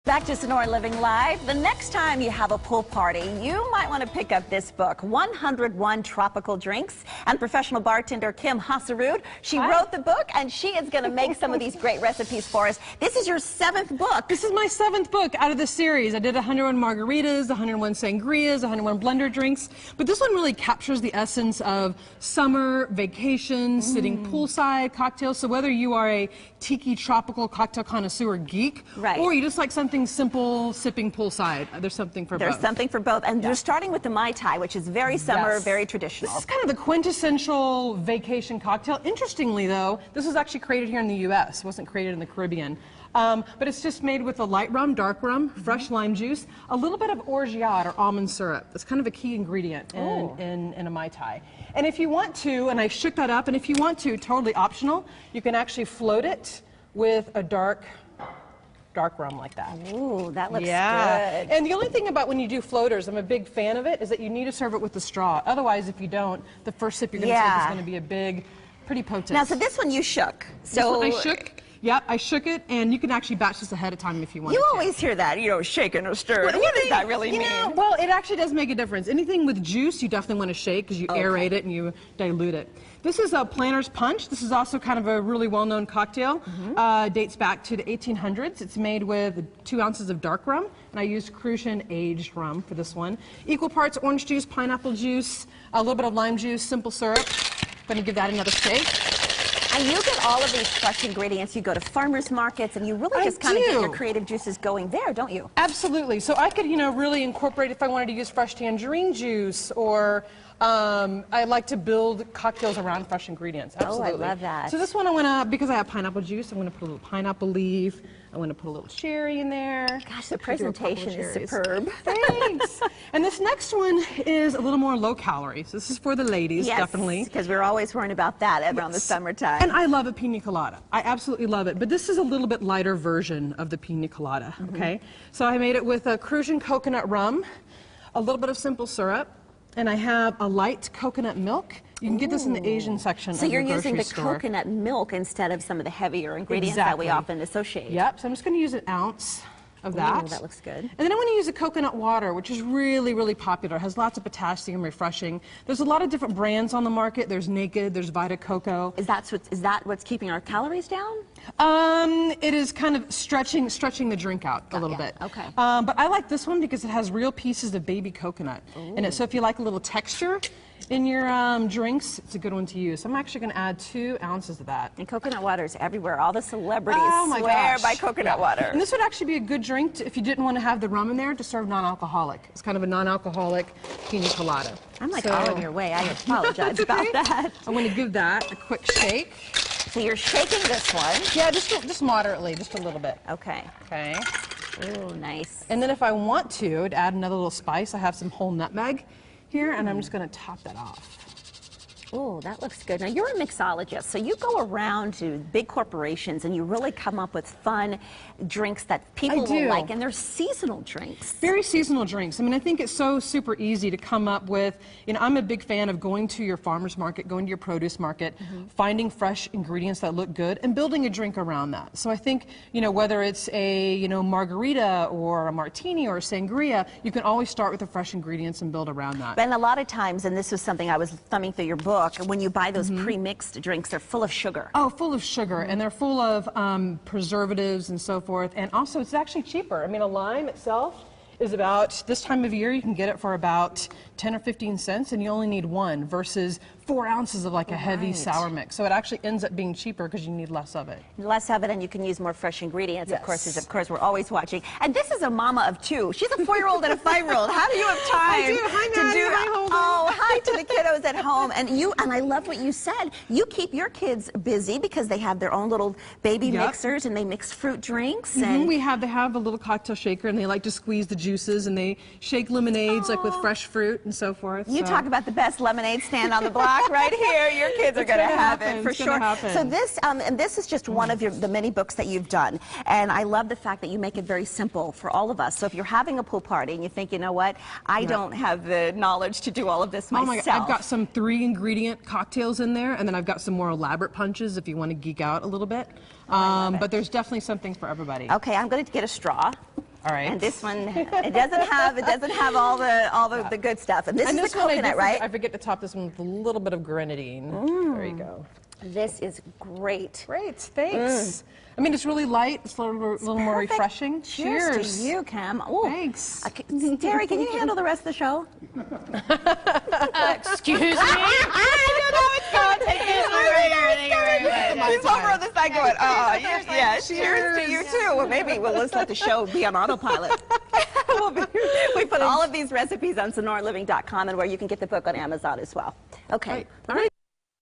Back to Sonoran Living Live. The next time you have a pool party, you might want to pick up this book, 101 Tropical Drinks. And professional bartender Kim Haasarud, she wrote the book, and she is going to make some of these great recipes for us. This is your 7th book. This is my 7th book out of the series. I did 101 margaritas, 101 sangrias, 101 blender drinks. But this one really captures the essence of summer, vacation, sitting poolside, cocktails. So whether you are a tiki tropical cocktail connoisseur geek, or you just like something simple, sipping poolside, there's something for both. There's something for both. And you're starting with the Mai Tai, which is very summer, very traditional. This is kind of the quintessential vacation cocktail. Interestingly, though, this was actually created here in the U.S. It wasn't created in the Caribbean. But it's just made with a light rum, dark rum, fresh lime juice, a little bit of orgeat or almond syrup. That's kind of a key ingredient in a Mai Tai. And if you want to, and I shook that up, and if you want to, totally optional, you can actually float it with a dark rum like that. Ooh, that looks good. And the only thing about when you do floaters, I'm a big fan of it, is that you need to serve it with the straw. Otherwise, if you don't, the first sip you're going to take is going to be a big, pretty potent. Now, so this one you shook. So I shook. Yep, I shook it, and you can actually batch this ahead of time if you want. You always hear that, you know, shaken or stirred. What does that really mean? Well, it actually does make a difference. Anything with juice, you definitely want to shake because you aerate it and you dilute it. This is a Planter's Punch. This is also kind of a really well-known cocktail. Dates back to the 1800s. It's made with 2 ounces of dark rum, and I used Crucian aged rum for this one. Equal parts orange juice, pineapple juice, a little bit of lime juice, simple syrup. I'm going to give that another shake. And you get all of these fresh ingredients. You go to farmers markets, and you really just kind of get your creative juices going there, don't you? Absolutely. So I could, you know, really incorporate if I wanted to use fresh tangerine juice, or I like to build cocktails around fresh ingredients. Absolutely. Oh, I love that. So this one I want to, because I have pineapple juice, I'm going to put a little pineapple leaf. I want to put a little cherry in there. Gosh, the presentation is superb. Thanks. And this next one is a little more low calorie. So this is for the ladies, definitely. Because we're always worrying about that around the summertime. And I love a pina colada. I absolutely love it. But this is a little bit lighter version of the pina colada, okay? So I made it with a Crucian coconut rum, a little bit of simple syrup, and I have a light coconut milk. You can get this in the Asian section of the grocery store. So you're using the coconut milk instead of some of the heavier ingredients that we often associate. Yep, so I'm just going to use an ounce of that. Ooh, that looks good. And then I want to use the coconut water, which is really, really popular. It has lots of potassium, refreshing. There's a lot of different brands on the market. There's Naked, there's Vita Coco. Is that what's keeping our calories down? It is kind of stretching the drink out a little bit. Okay. But I like this one because it has real pieces of baby coconut in it. So if you like a little texture in your drinks, it's a good one to use. So I'm actually going to add 2 ounces of that. And coconut water is everywhere. All the celebrities swear by coconut water. And this would actually be a good drink if you didn't want to have the rum in there, to serve non-alcoholic. It's kind of a non-alcoholic pina colada. I'm like all in your way. I apologize about that. I'm going to give that a quick shake. So you're shaking this one? Yeah, just moderately, just a little bit. Okay. Okay. Ooh, nice. And then if I want to add another little spice, I have some whole nutmeg here, and I'm just going to top that off. Oh, that looks good. Now, you're a mixologist, so you go around to big corporations and you really come up with fun drinks that people will like, and they're seasonal drinks. Very seasonal drinks. I mean, I think it's so super easy to come up with, you know, I'm a big fan of going to your farmer's market, going to your produce market, finding fresh ingredients that look good, and building a drink around that. So I think, you know, whether it's a, you know, margarita or a martini or a sangria, you can always start with the fresh ingredients and build around that. And a lot of times, and this was something I was thumbing through your book, when you buy those pre-mixed drinks, they're full of sugar. Oh, full of sugar, and they're full of preservatives and so forth, and also it's actually cheaper. I mean, a lime itself is about, this time of year, you can get it for about 10 or 15 cents, and you only need 1 versus 4 ounces of like a heavy sour mix. So it actually ends up being cheaper because you need less of it. Less of it, and you can use more fresh ingredients, of course, we're always watching. And this is a mama of 2. She's a 4-year-old and a 5-year-old. How do you have time to do hi to the kiddos at home? And I love what you said. You keep your kids busy because they have their own little baby mixers, and they mix fruit drinks. And they have a little cocktail shaker, and they like to squeeze the juices, and they shake lemonades like with fresh fruit and so forth. You talk about the best lemonade stand on the block right here. Your kids are going to have it for sure. So this, and this is just one of the many books that you've done, and I love the fact that you make it very simple for all of us. So if you're having a pool party and you think, you know what, I don't have the knowledge to do all of this myself. Oh my God, I've got some 3-ingredient cocktails in there, and then I've got some more elaborate punches if you want to geek out a little bit. But there's definitely something for everybody. Okay, I'm going to get a straw. All right. And this one, it doesn't have all the good stuff. And this is the coconut, right? I forget to top this one with a little bit of grenadine. There you go. This is great. Great, thanks. I mean, it's really light. It's a little more refreshing. Cheers to you, Kim. Ooh. Thanks. Terry, can you handle the rest of the show? Excuse me? I knew that was going. Thank you. He's over on the side going, yeah, cheers to you too. Well, maybe we'll just let the show be on autopilot. We put all of these recipes on sonoranliving.com and where you can get the book on Amazon as well. Okay. All right.